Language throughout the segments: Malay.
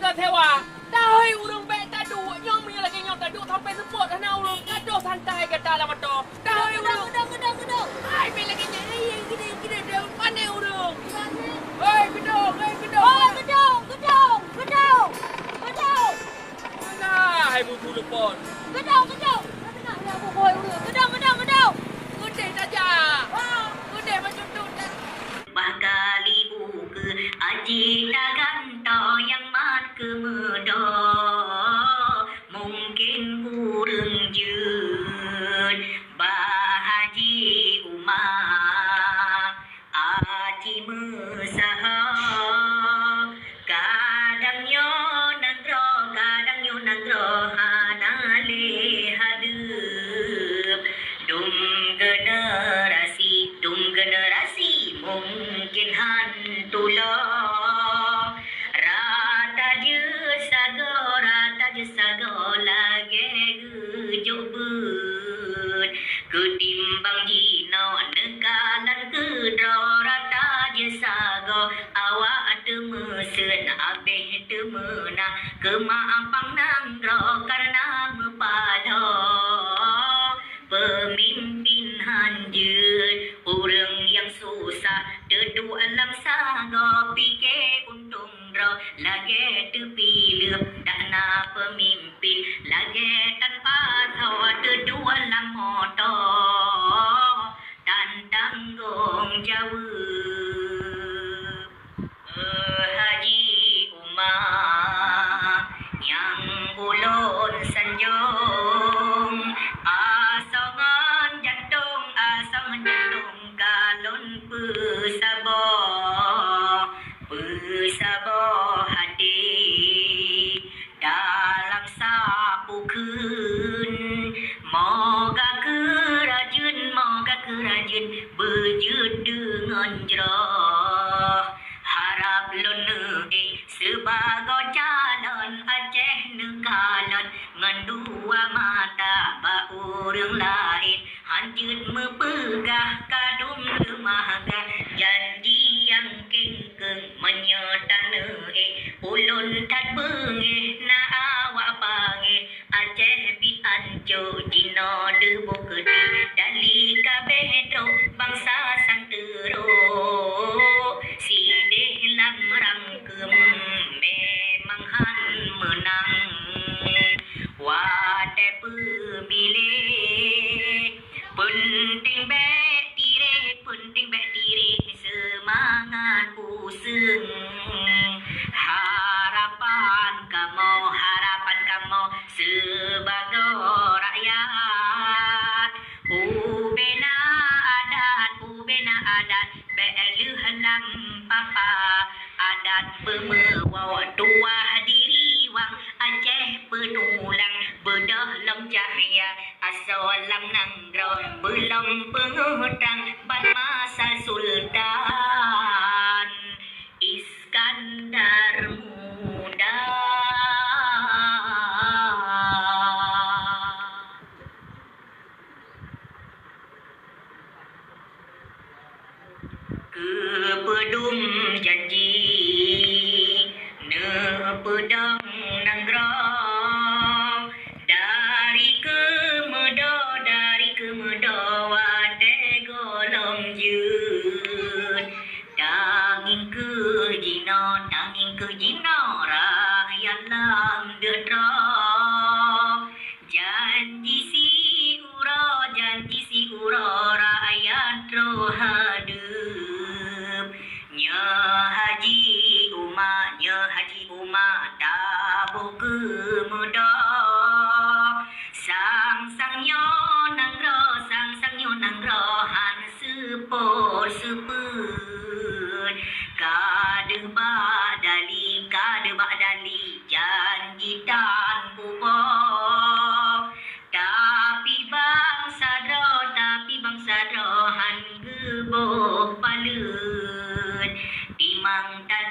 ke sewa. Dahai urang baik tak duk, nyong punya lagi nyong tak duk sampai support hana urang. Kado santai kata lah motor. Dahai urang. Gedang. Hai bil lagi nyai gede dia pandai urang. Hei gedang. Gedang. Nah, hai bubu lepon. Gedang. Tengah dia aku boy urang. Gedang. Gede saja. Gede macam tu. Bakali uke ajita ganto yang mat kemedo mungkin urang jeun bahaji umah aci mesaha kadang yo nagro hanale hadeup dum generasi mungkin hantulo rata je sago lage gejobut ketimbang jino nekalan kedro rata je sago awak temesen abeh temena kemaapang nangro karena mepalo pemimpin hanjut urang yang susah tedu alam sago pikir untung ro lagi terpilih dana pemimpin lagi tanpa tahu tedu alam moto dan tanggung jawab Haji Umar yang ulun sanjung asongan jantung kalon pesabo hati dalam sapu kun moga kerajun berjud dengan jerah harap lon sebagai calon Aceh nekalon ngan dua mata ba urang lain hanjut mepegah kadum lemaga janji yang kengkeng menyetan ulun tak bengeh na awak pange Aceh bit anjo dino debu kedi dali kabeh tro bangsa santero sideh lam rangkem memang han menang wate pemilih penting baik tire semangat pusing harapan kamu sebagai rakyat ubena adat beluhalam papa adat pemewaw tua diri wang Aceh penulang bedah lam cahaya asalam nanggro belum penghutang ban masa sultan Iskandar Muda. Kepedum janji nepedang nanggro dari kemedo wate golong jut danging ke jino rakyat lam dedro janji si uro rakyat rohadeup nya Haji Umar dabo kemedo sang nyo nangro han sepur kade badali janji dan bubo tapi bangsa rohan geboh palut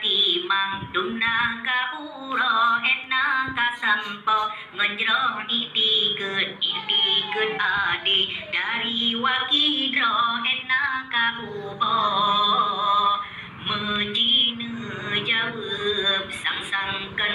timang dumna ka uro etna ka sampo ngenjroh itikut adi dari wakidro etna ka ubo mejine jawab sang-sangkan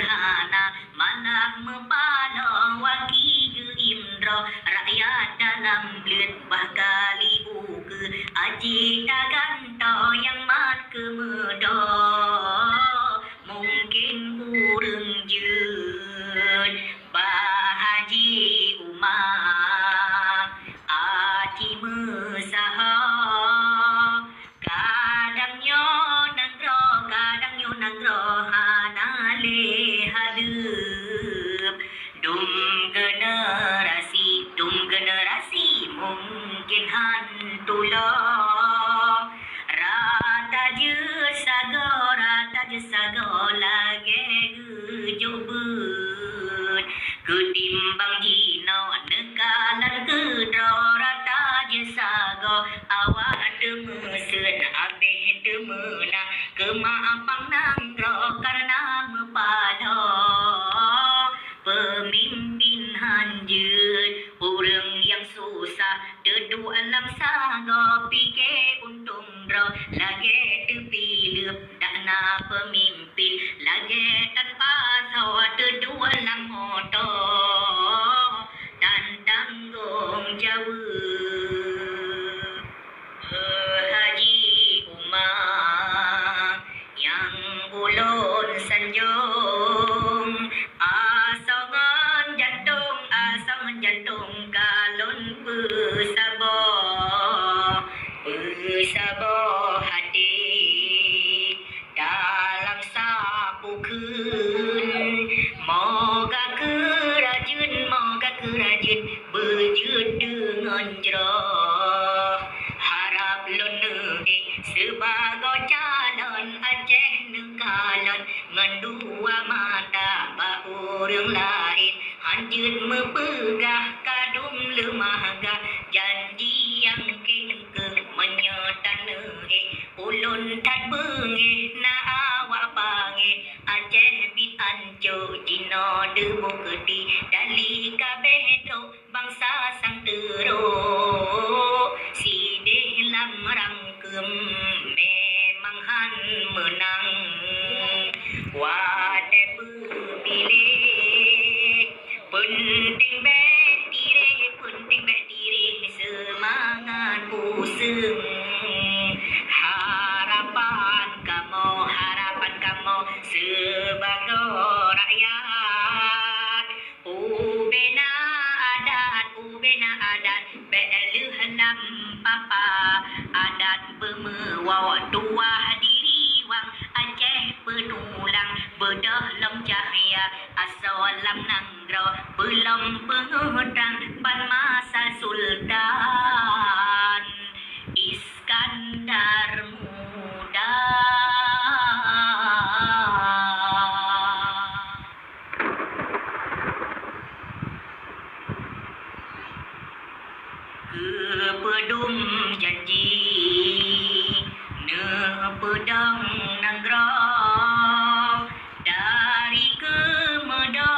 lang kemaapang nang ro karena mepado pemimpin hanjut orang yang susah dedu alam sago pikir untung ro lagi terpilih dana pemimpin lagi tanpa sawa dedu alam moto dan tanggung jawab Haji Umar yang ulun sanjung asongan jantung kalon pesabo hati dalam sapu kun moga kerajin berjud dengan jerah harap lon sebagai calon Aceh nengkalan mendua mata baurang lain hanjut mepegah kadum lemahga janji yang kengkeng menyetan ulun tak bengeh na awak pange Aceh bit anco jino debo keti dali kabeh tro bangsa sang tero si delam rangkem memang han menang wate pemilih penting betire semangat pusing harapan kamu sebagai rakyat ubena adat beluhanam papa adat pemewaw dua diri wang Aceh penulang bedah lam cahaya asalam nanggro belum pengudang ban masa sultan Iskandar Muda. Kepedum janji nepedang nanggro dari kemedo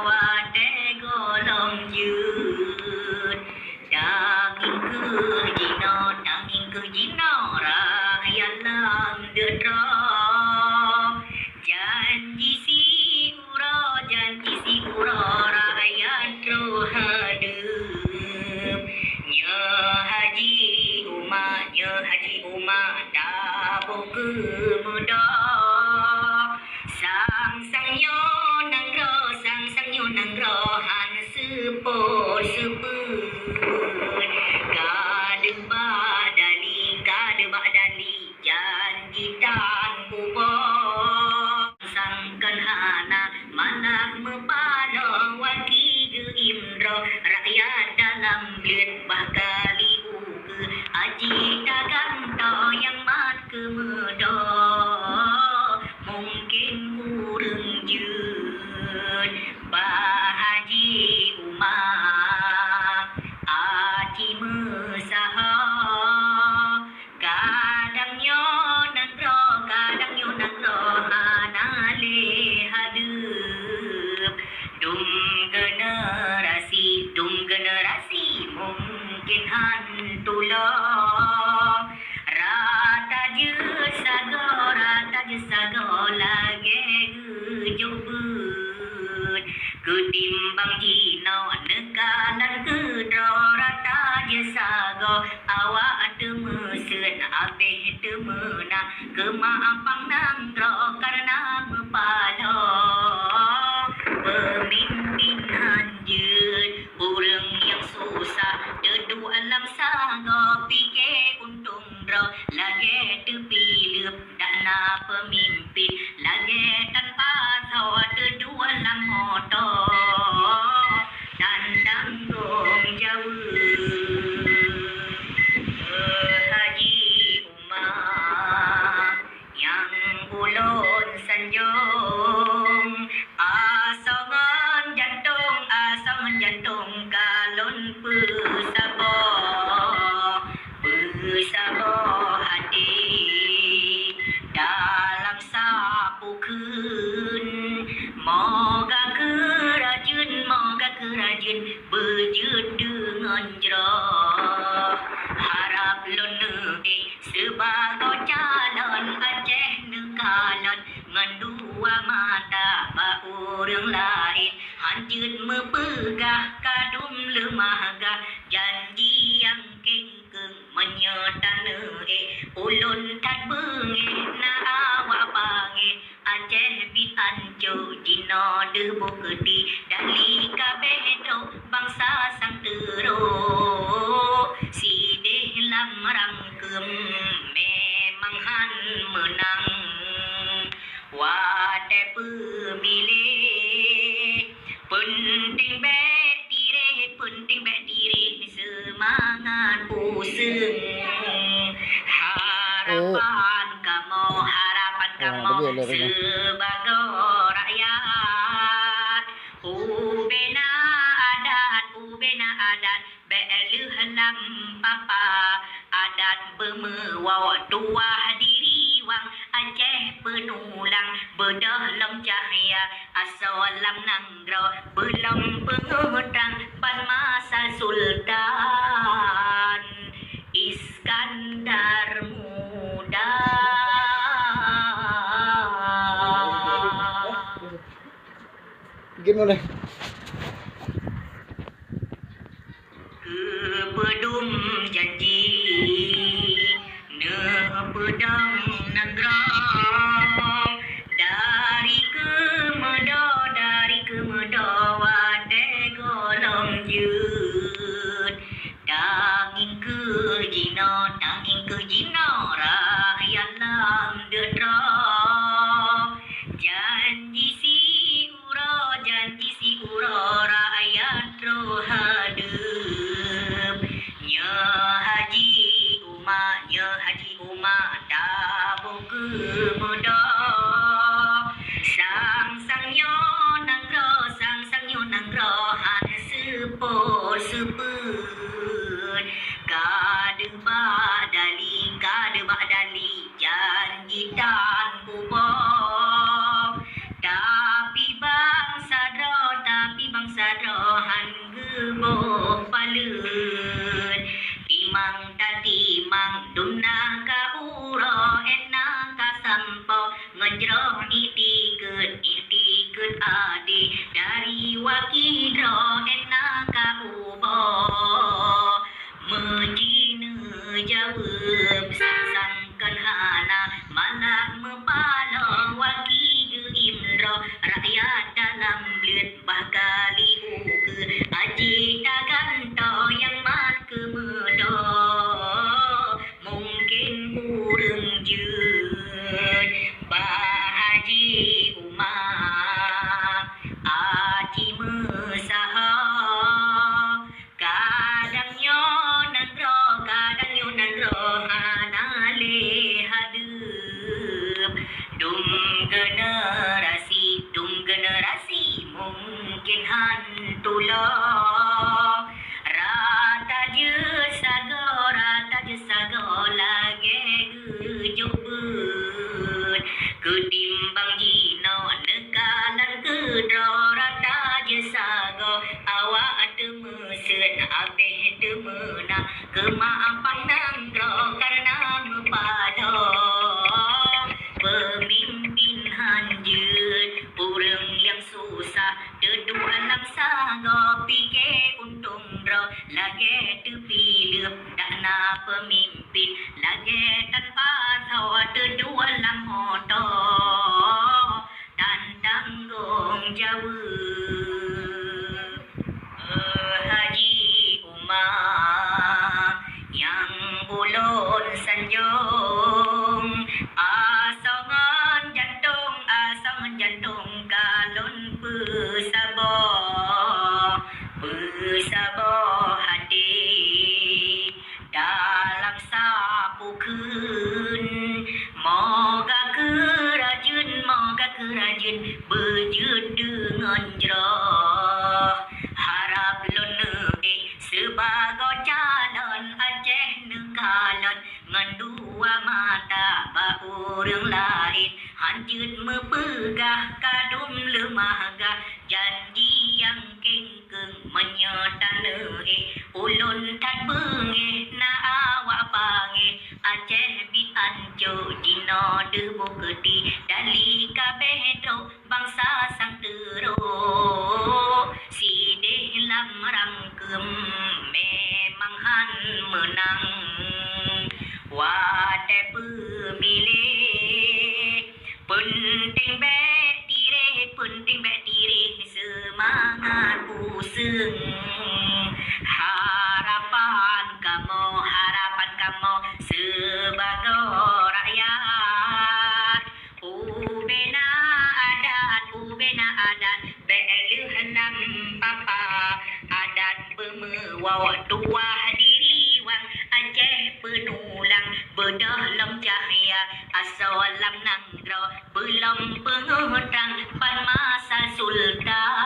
wate golong jut daging ke jino rakyat lam dedro janji si uro rakyat rohadem nya Haji Umar dabo kemuda sang nyo nanggro han seput kade badali janji tan bubo sangkan hana malah mepalo waki ge imro rakyat dalam blit bakali uke aji dagang to yang mat kemedo mungkin kurang jut Bah Haji Umar aji mesaha kadang nyo nanggro hanale hadeup dum generasi mungkin hantulo rata je sago lage gejobut ketimbang jino nekalan kedro rata je sago awak temesun abeh temena kemaapang nanggro karena mepalo pemimpin hanjut orang yang susah dedu alam sago pikir untung ro lagi terpilih dana pemimpin lagi tanpa sawa dedu alam moto dan tanggung jawab Haji Umar yang ulun sanjung asongan jantung kalon pesabo hati mungkin berjud dengan jerah. Harap lon sebagai calon Aceh nekalan ngandua mata ba orang lain hanjut mepegah kadum lemahga janji yang kengkeng menyertan ulun tak bengi na awak pange Aceh bit anjo jino debu keti dali kabeh to bangsa sang tero si deh lam rangkem memang han menang wate pemilih penting be diri semangat pusing harapan kamu sebagai rakyat ubena adat beluh lam papa adat bermewah tua diri wang Aceh penulang bedah lam cahaya asalam nanggro belum penghutang pan masa sultan Iskandar Muda. Gimana? Kepedum janji nepedang nagrong dari kemedo wate golong jut daging ke jino rakyat lam dedro janji si uro rakyat rohadep nya haji uma dabo kemuda sang nyo nangro han sepur kade badali janji dan kubah tapi bangsa rohan geboh palut timang dumna ka uro enna ka sampo ngejroh itikut adi dari wakidro enna ka ubo mejine jawab sangkan hana malah mepalo wakidu imro rakyat dalam belut bakali uke aji daganto yang mat kemedo mungkin kurang jut bahaji umar aji mesaha kadangnya nangro hanale hadep dum generasi mungkin hantulo rata je sago lage gejubut ketimbang jino nekalan kedro rata je sago awak temesen abeh temena kemaafan nangro karena mepado pemimpin hanjut urang yang susah dedua lam sago pikir untung dro lage terpilih dana pemimpin lage tanpa tahu dedua lam moto dan tanggung jawab Haji Umar yang ulun sanjung asongan jantung kalon pesabo hati dalam sapu kun moga kerajun berjud dengan jerah harap lon sebagai calon Aceh nekalan ngandua mata ba orang lain hanjut mepegah kadum lemahga janji yang kengkeng Cuk dino debu kedi dali kabeh tro bangsa sang tero sideh lam rangkem memang han menang wate pemilih penting be tire semangat pusing harapan kamu sebagai rakyat ubena adat beluhanam papa adat pemewau tua diriwan Aceh penulang berdalam cahaya asalam nanggro belum pengutang pan masa sultan